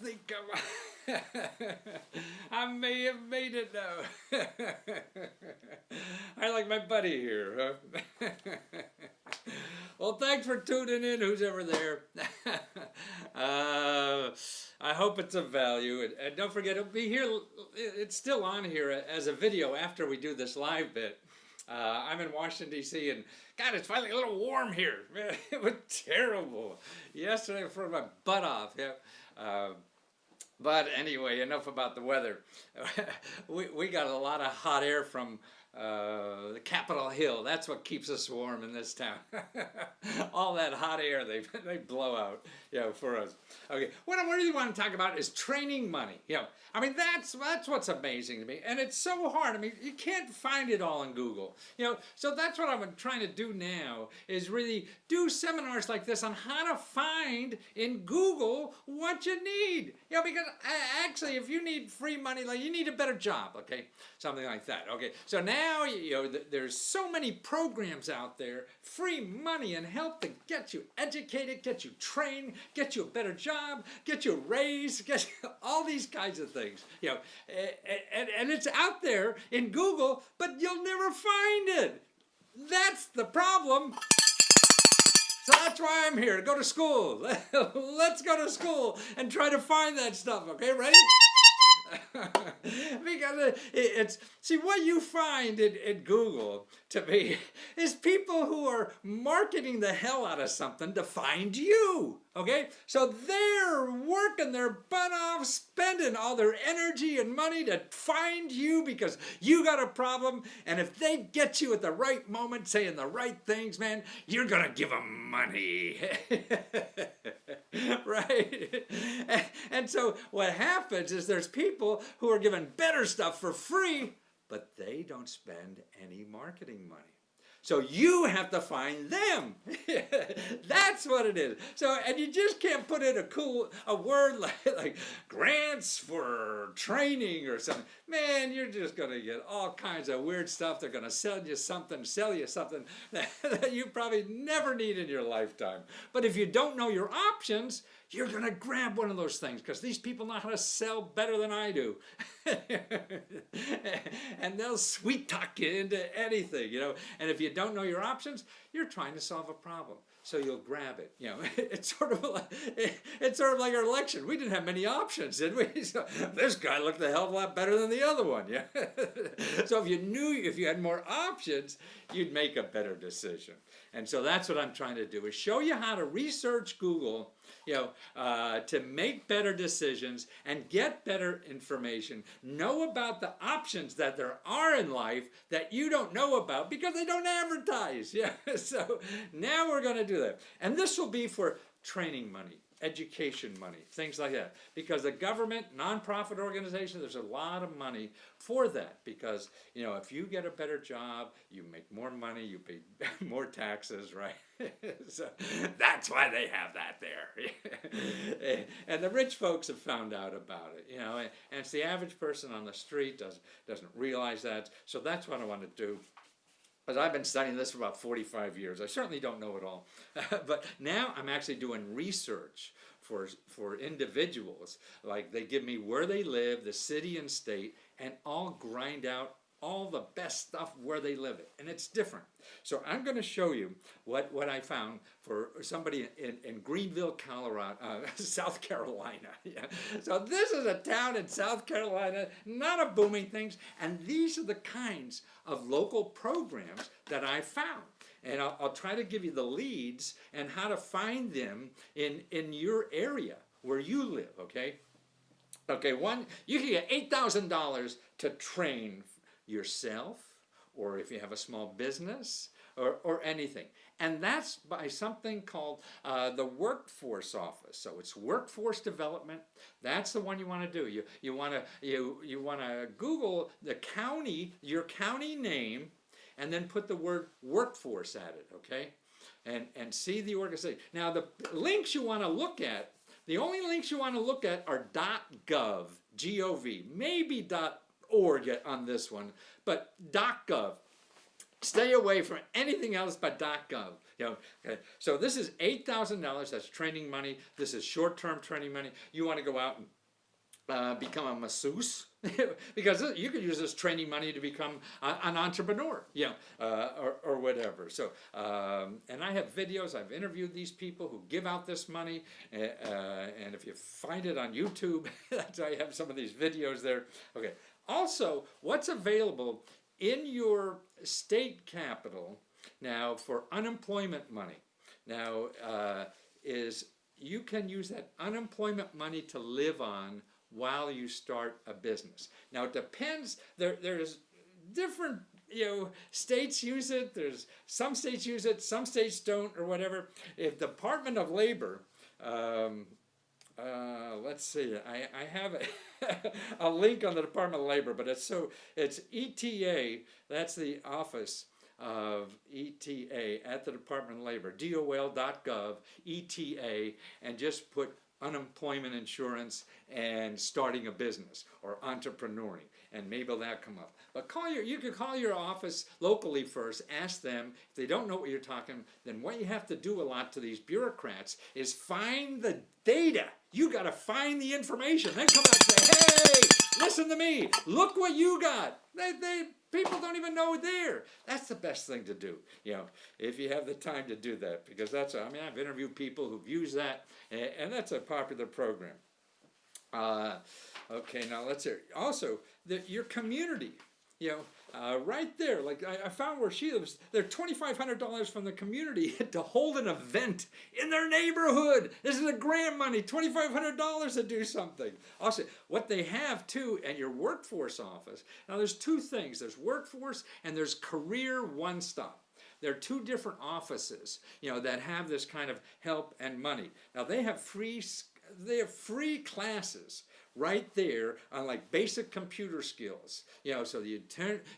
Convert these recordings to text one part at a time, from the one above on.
think I may have made it now. I like my buddy here. Well, thanks for tuning in, who's ever there. I hope it's of value. And don't forget, it'll be here, it's still on here as a video after we do this live bit. I'm in Washington, D.C., and God, it's finally a little warm here. It was terrible. Yesterday I froze my butt off. Yeah. But anyway, enough about the weather. We got a lot of hot air from the Capitol Hill. That's what keeps us warm in this town. All that hot air they blow out, for us. Okay, what I really want to talk about is training money. I mean that's what's amazing to me, and it's so hard. I mean, you can't find it all in Google. So that's what I'm trying to do now is really do seminars like this on how to find in Google what you need. Because actually, if you need free money, like you need a better job, okay, something like that. Okay, so now there's so many programs out there, free money and help to get you educated, get you trained, get you a better job, get you a raise, get you all these kinds of things. And it's out there in Google, but you'll never find it. That's the problem. So that's why I'm here, to go to school. Let's go to school and try to find that stuff, okay, ready? Because see, what you find in Google, to me, is people who are marketing the hell out of something to find you, okay? So they're working their butt off, spending all their energy and money to find you because you got a problem, and if they get you at the right moment, saying the right things, man, you're gonna give them money. Right? And so what happens is there's people who are given better stuff for free, but they don't spend any marketing money. So you have to find them. That's what it is. So, and you just can't put in a word like grants for training or something. Man, you're just going to get all kinds of weird stuff. They're going to sell you something that you probably never need in your lifetime. But if you don't know your options, you're going to grab one of those things because these people know how to sell better than I do. And they'll sweet talk you into anything, And if you don't know your options, you're trying to solve a problem. So you'll grab it. It's sort of like our election. We didn't have many options, did we? So this guy looked a hell of a lot better than the other one. Yeah. So if you had more options, you'd make a better decision. And so that's what I'm trying to do, is show you how to research Google, to make better decisions and get better information. Know about the options that there are in life that you don't know about because they don't advertise. Yeah. So now we're going to do that. And this will be for training money, education money, things like that. Because the government, nonprofit organizations, there's a lot of money for that. Because, if you get a better job, you make more money, you pay more taxes, right? So that's why they have that there. And the rich folks have found out about it, and it's the average person on the street doesn't realize that. So that's what I want to do. Because I've been studying this for about 45 years. I certainly don't know it all. But now I'm actually doing research for individuals. Like they give me where they live, the city and state, and I'll grind out all the best stuff where they live it. And it's different. So I'm going to show you what I found for somebody in Greenville, Colorado, South Carolina. Yeah. So this is a town in South Carolina, not a booming thing. And these are the kinds of local programs that I found. And I'll try to give you the leads and how to find them in your area where you live, okay? Okay, you can get $8,000 to train yourself, or if you have a small business, or anything. And that's by something called the Workforce Office. So it's workforce development. That's the one you want to do. You want to Google the county, your county name, and then put the word workforce at it, okay? And see the organization. Now the links you want to look at, the only links you want to look at are .gov, G-O-V, maybe .org on this one, but .gov. Stay away from anything else but .gov. Okay. So this is $8,000. That's training money. This is short-term training money. You want to go out and become a masseuse because you could use this training money to become an entrepreneur, or whatever. So, and I have videos. I've interviewed these people who give out this money, and if you find it on YouTube, I have some of these videos there. Okay. Also, what's available in your state capital now for unemployment money now is you can use that unemployment money to live on while you start a business. Now it depends. There's different states use it. There's some states use it, some states don't, or whatever. If Department of Labor, let's see. I have a link on the Department of Labor, but it's ETA. That's the office of ETA at the Department of Labor. DOL.gov, ETA, and just put unemployment insurance and starting a business or entrepreneuring, and maybe that'll come up. But you can call your office locally first, ask them. If they don't know what you're talking, then what you have to do a lot to these bureaucrats is find the data. You got to find the information. Then come out and say, hey, listen to me. Look what you got. People don't even know there. That's the best thing to do, if you have the time to do that, because I've interviewed people who've used that, and that's a popular program. Okay, now let's hear. Also, your community, right there, like I found where she lives, they're $2,500 from the community to hold an event in their neighborhood. This is a grant money, $2,500 to do something. Also, what they have too, and your workforce office, now there's two things. There's workforce and there's career one-stop. There are two different offices, that have this kind of help and money. Now they have free classes right there on like basic computer skills. So they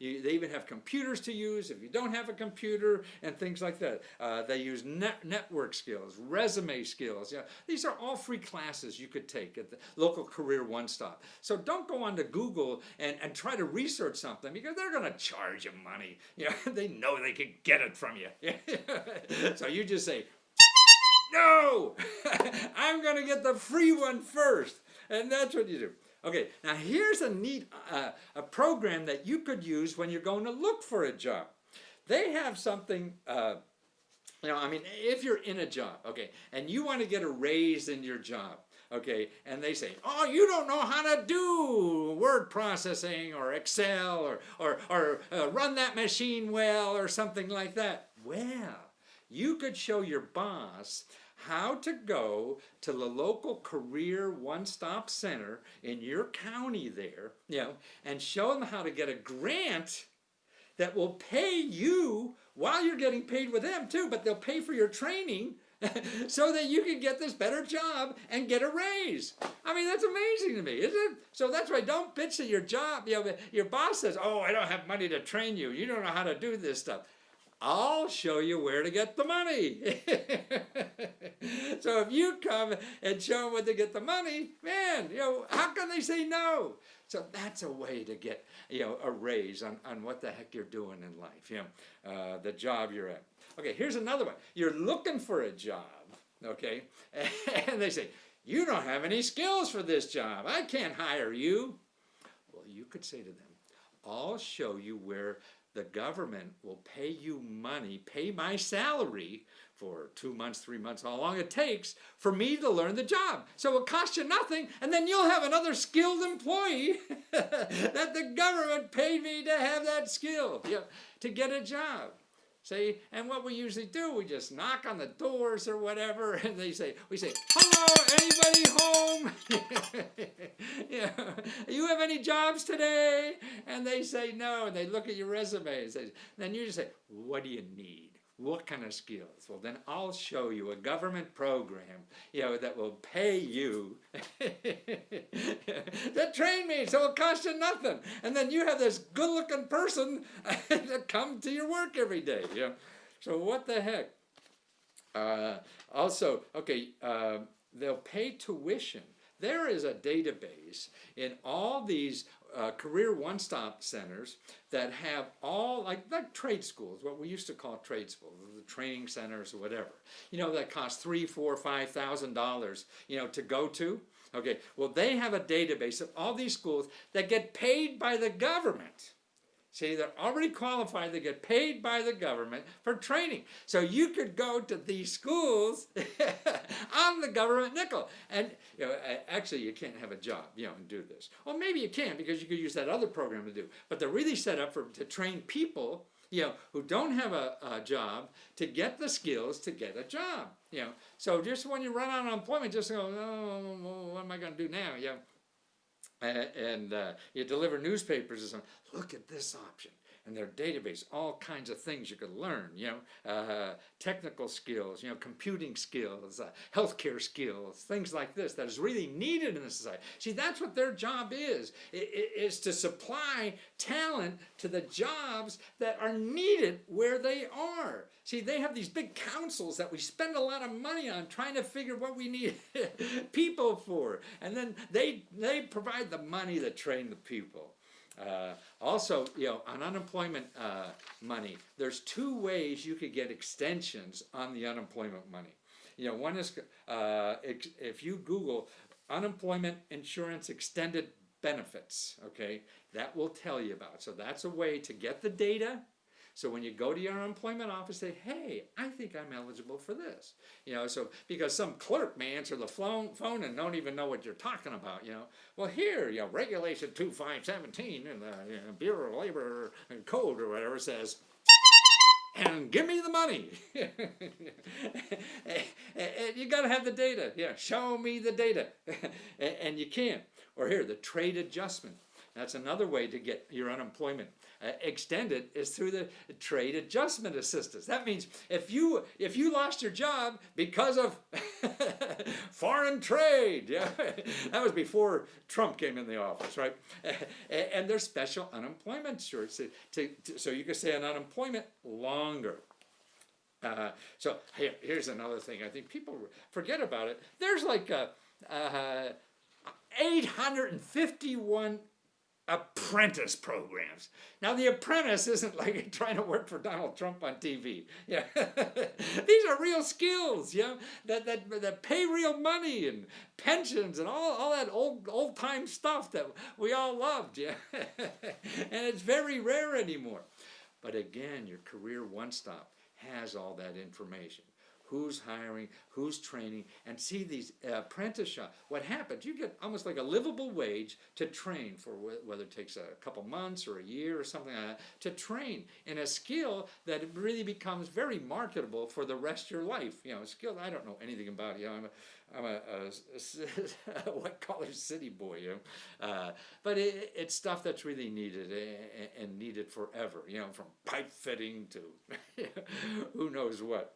even have computers to use if you don't have a computer and things like that. They use network skills, resume skills. These are all free classes you could take at the local Career One Stop. So don't go onto Google and try to research something because they're going to charge you money. They know they can get it from you. So you just say, no, I'm going to get the free one first. And that's what you do. Okay, now here's a neat a program that you could use when you're going to look for a job. They have something, if you're in a job, okay, and you want to get a raise in your job, okay, and they say, oh, you don't know how to do word processing or Excel or run that machine well or something like that. Well, you could show your boss how to go to the local career one-stop center in your county there, and show them how to get a grant that will pay you while you're getting paid with them too, but they'll pay for your training so that you can get this better job and get a raise. That's amazing to me, isn't it? So that's why don't bitch at your job. Your boss says, oh, I don't have money to train you. You don't know how to do this stuff. I'll show you where to get the money. So if you come and show them where to get the money, man, how can they say no? So that's a way to get, a raise on what the heck you're doing in life, the job you're at. Okay, here's another one. You're looking for a job, okay, and they say, you don't have any skills for this job. I can't hire you. Well, you could say to them, I'll show you where the government will pay you money, pay my salary for 2 months, 3 months, how long it takes for me to learn the job. So it'll cost you nothing, and then you'll have another skilled employee that the government paid me to have that skill, to get a job. See, and what we usually do, we just knock on the doors or whatever, and we say, hello, anybody home? You have any jobs today? And they say no, and they look at your resume and say, then you just say, what do you need? What kind of skills? Well, then I'll show you a government program, that will pay you to train me, so it'll cost you nothing. And then you have this good-looking person that come to your work every day. So what the heck? Also, okay, they'll pay tuition. There is a database in all these career one-stop centers that have all, like trade schools, what we used to call trade schools, the training centers or whatever, that cost $3,000, $4,000, $5,000, to go to. Okay, well, they have a database of all these schools that get paid by the government. See, they're already qualified, they get paid by the government for training. So you could go to these schools on the government nickel. And actually you can't have a job, and do this. Well, maybe you can, because you could use that other program to do. But they're really set up to train people, who don't have a job, to get the skills to get a job. So just when you run out of unemployment, just go, oh, what am I going to do now? And you deliver newspapers and something. Look at this option. And their database, all kinds of things you could learn, technical skills, computing skills, healthcare skills, things like this that is really needed in the society. See, that's what their job is to supply talent to the jobs that are needed where they are. See, they have these big councils that we spend a lot of money on trying to figure what we need people for. And then they provide the money to train the people. Also, on unemployment money, there's two ways you could get extensions on the unemployment money. One is if you Google unemployment insurance extended benefits, okay, that will tell you about it. So that's a way to get the data. So when you go to your unemployment office, say, hey, I think I'm eligible for this. So because some clerk may answer the phone and don't even know what you're talking about, Well, here, Regulation 2517 in the Bureau of Labor Code or whatever says, and give me the money. And you got to have the data. Show me the data. And you can't. Or here, the trade adjustment. That's another way to get your unemployment extended, is through the trade adjustment assistance. That means if you lost your job because of foreign trade, that was before Trump came in the office, right? And there's special unemployment insurance so you can stay on unemployment longer. So here's another thing. I think people forget about it. There's like 851 apprentice programs. Now, The Apprentice isn't like trying to work for Donald Trump on TV. These are real skills, that pay real money, and pensions and all that old time stuff that we all loved. And it's very rare anymore. But again, your career one stop has all that information. Who's hiring, who's training, and see these apprentice shops. What happens, you get almost like a livable wage to train for whether it takes a couple months or a year or something like that, to train in a skill that really becomes very marketable for the rest of your life. A skill I don't know anything about. I'm a white-collar city boy, but it's stuff that's really needed and needed forever, from pipe fitting to who knows what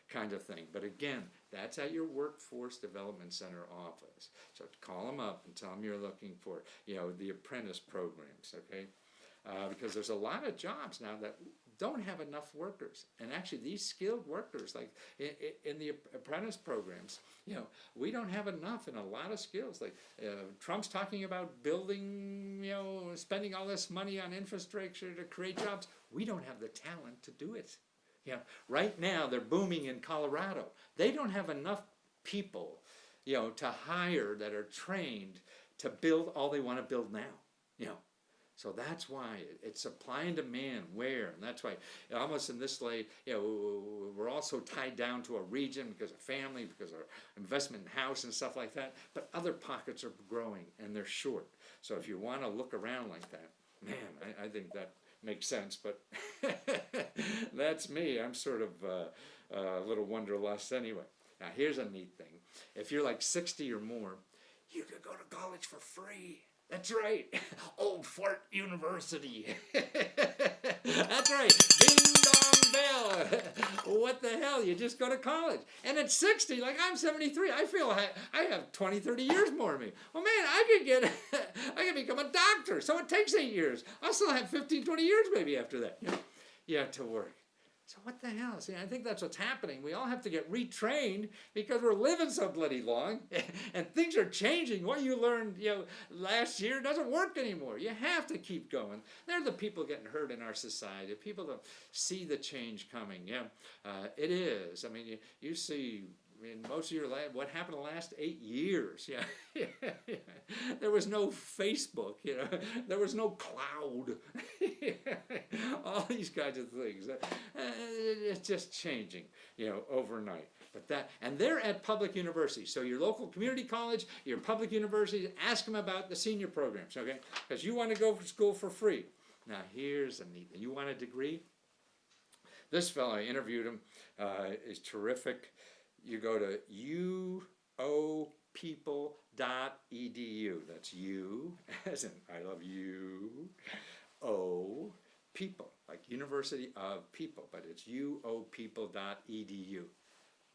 kind of thing. But again, that's at your Workforce Development Center office. So call them up and tell them you're looking for, the apprentice programs, okay? Because there's a lot of jobs now that don't have enough workers. And actually these skilled workers, like in the apprentice programs, we don't have enough in a lot of skills. Like Trump's talking about building, spending all this money on infrastructure to create jobs. We don't have the talent to do it. Right now they're booming in Colorado. They don't have enough people, to hire that are trained to build all they want to build now, So that's why it's supply and demand, and that's why almost in this way, we're also tied down to a region because of family, because of our investment in house and stuff like that. But other pockets are growing and they're short. So if you want to look around like that, man, I think that makes sense. But that's me. I'm sort of a little wanderlust anyway. Now here's a neat thing. If you're like 60 or more, you could go to college for free. That's right. Old Fort University. That's right. Ding dong bell. What the hell? You just go to college. And at 60, like I'm 73, I feel I have 20, 30 years more than me. Well, man, I could become a doctor. So it takes 8 years. I'll still have 15, 20 years maybe after that. To work. So what the hell? See, I think that's what's happening. We all have to get retrained because we're living so bloody long, and things are changing. What you learned, last year doesn't work anymore. You have to keep going. They're the people getting hurt in our society. People don't see the change coming. It is. I mean, you see. Most of your life, what happened the last 8 years? There was no Facebook, there was no cloud, all these kinds of things. It's just changing, overnight. And they're at public universities. So your local community college, your public university, ask them about the senior programs, okay? Because you want to go to school for free. Now here's a neat thing. You want a degree? This fellow, I interviewed him, is terrific. You go to uopeople.edu. That's you, as in I love you, O, people, like University of People, but it's uopeople.edu.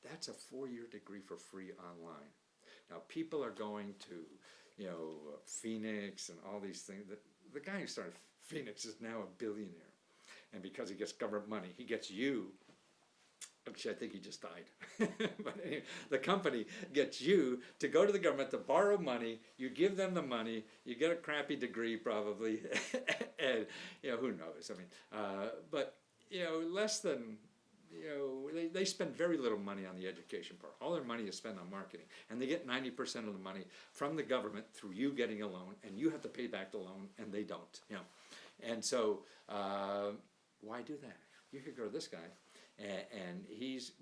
That's a 4-year degree for free online. Now, people are going to, Phoenix and all these things. The guy who started Phoenix is now a billionaire. And because he gets government money, he gets you. Actually, I think he just died. But anyway, the company gets you to go to the government to borrow money. You give them the money. You get a crappy degree probably, and who knows? I mean, but less than they spend very little money on the education part. All their money is spent on marketing, and they get 90% of the money from the government through you getting a loan, and you have to pay back the loan, and they don't. And so why do that? You could go to this guy. And he's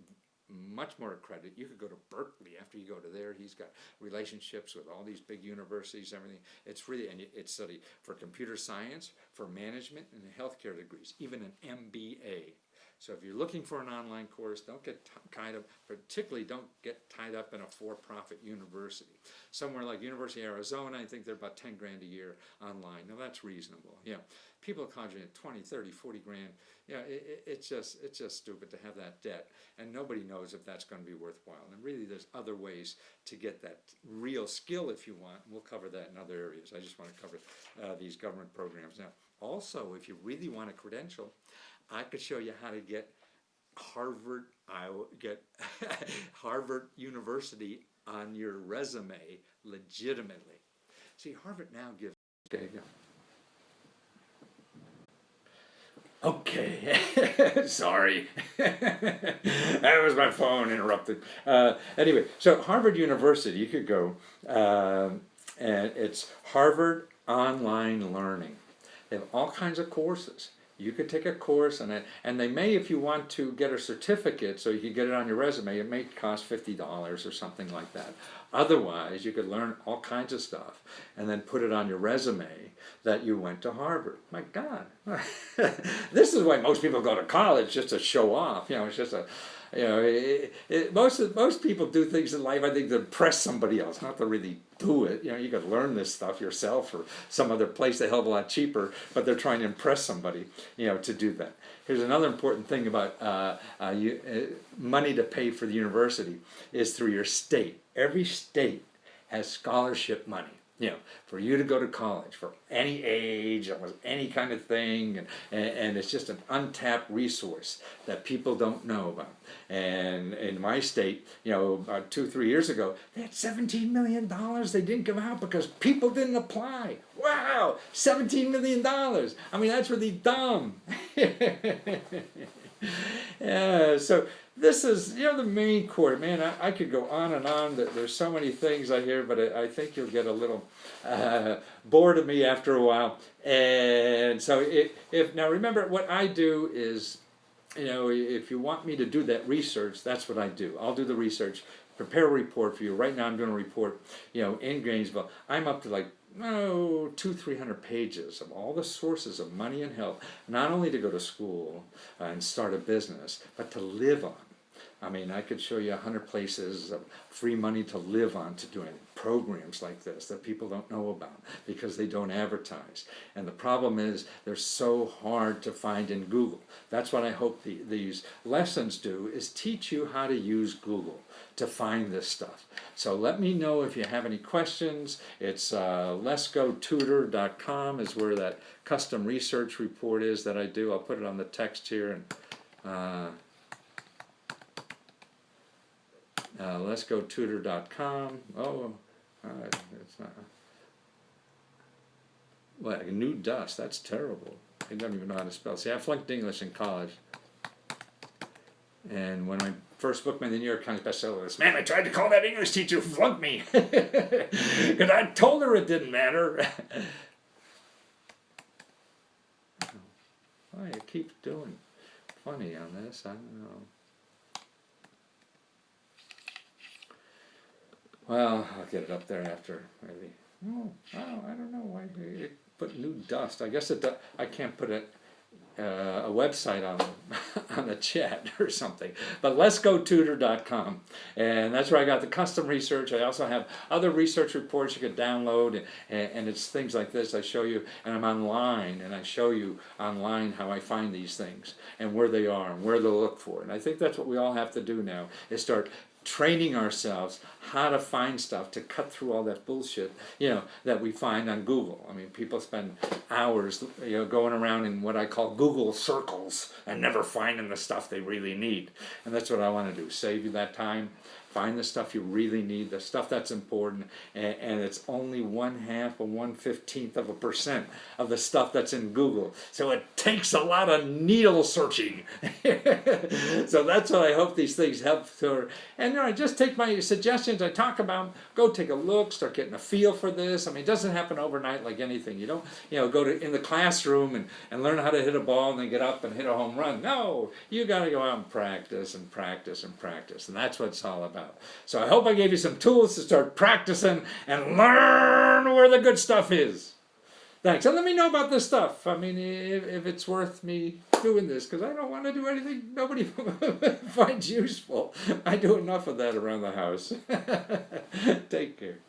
much more accredited. You could go to Berkeley after you go to there. He's got relationships with all these big universities, everything. It's really, and it's study for computer science, for management, and healthcare degrees, even an MBA. So if you're looking for an online course, don't get tied up, particularly don't get tied up in a for-profit university. Somewhere like University of Arizona, I think they're about 10 grand a year online. Now that's reasonable. People conjuring 20, 30, 40 grand. It's just stupid to have that debt, and nobody knows if that's going to be worthwhile. And really, there's other ways to get that real skill if you want. We'll cover that in other areas. I just want to cover these government programs. Now, also, if you really want a credential, I could show you how to get Harvard. Harvard University on your resume legitimately. See, Harvard now gives. Okay, Okay, sorry. That was my phone interrupted. Anyway, so Harvard University, you could go, and it's Harvard Online Learning. They have all kinds of courses. You could take a course, and they may, if you want to get a certificate, so you can get it on your resume, it may cost $50 or something like that. Otherwise, you could learn all kinds of stuff and then put it on your resume that you went to Harvard. My God, this is why most people go to college, just to show off. It's just most people do things in life, I think, to impress somebody else, not to really do it. You could learn this stuff yourself or some other place a hell of a lot cheaper, but they're trying to impress somebody, to do that. Here's another important thing about money to pay for the university is through your state. Every state has scholarship money. For you to go to college for any age, any kind of thing, and it's just an untapped resource that people don't know about. And in my state, about 2-3 years ago, they had $17 million they didn't give out because people didn't apply. Wow, $17 million. I mean, that's really dumb. Yeah, so this is, the main core. Man, I could go on and on. There's so many things I hear, but I think you'll get a little bored of me after a while. And so now remember, what I do is, if you want me to do that research, that's what I do. I'll do the research, prepare a report for you. Right now I'm doing a report, in Gainesville. I'm up to like 200-300 pages of all the sources of money and help, not only to go to school and start a business, but to live on. I mean, I could show you 100 places of free money to live on to doing programs like this that people don't know about because they don't advertise. And the problem is they're so hard to find in Google. That's what I hope these lessons do, is teach you how to use Google to find this stuff. So let me know if you have any questions. It's letsgotutor.com is where that custom research report is that I do. I'll put it on the text here, and letsgotutor.com. Oh, it's not. What, New Dust? That's terrible. I don't even know how to spell. See, I flunked English in college. And when I first booked me in the New York Times bestseller list, man, I tried to call that English teacher who flunked me. Because I told her it didn't matter. Why it keeps doing funny on this, I don't know. Well, I'll get it up there after, maybe. Oh, I don't know why it put New Dust. I guess I can't put a website on the chat or something. But letsgotutor.com, and that's where I got the custom research. I also have other research reports you could download, and it's things like this I show you, and I'm online, and I show you online how I find these things and where they are and where to look for. And I think that's what we all have to do now, is start training ourselves how to find stuff to cut through all that bullshit, that we find on Google. I mean, people spend hours, going around in what I call Google circles and never finding the stuff they really need. And that's what I want to do, save you that time. Find the stuff you really need, the stuff that's important, and it's only 1/2 or 1/15% of the stuff that's in Google. So it takes a lot of needle searching. So that's what I hope these things help for. And just take my suggestions I talk about, go take a look, start getting a feel for this. I mean, it doesn't happen overnight like anything. You don't, go in the classroom and learn how to hit a ball and then get up and hit a home run. No, you got to go out and practice and practice and practice, and that's what it's all about. So I hope I gave you some tools to start practicing and learn where the good stuff is. Thanks. And let me know about this stuff. I mean, if it's worth me doing this, because I don't want to do anything nobody finds useful. I do enough of that around the house. Take care.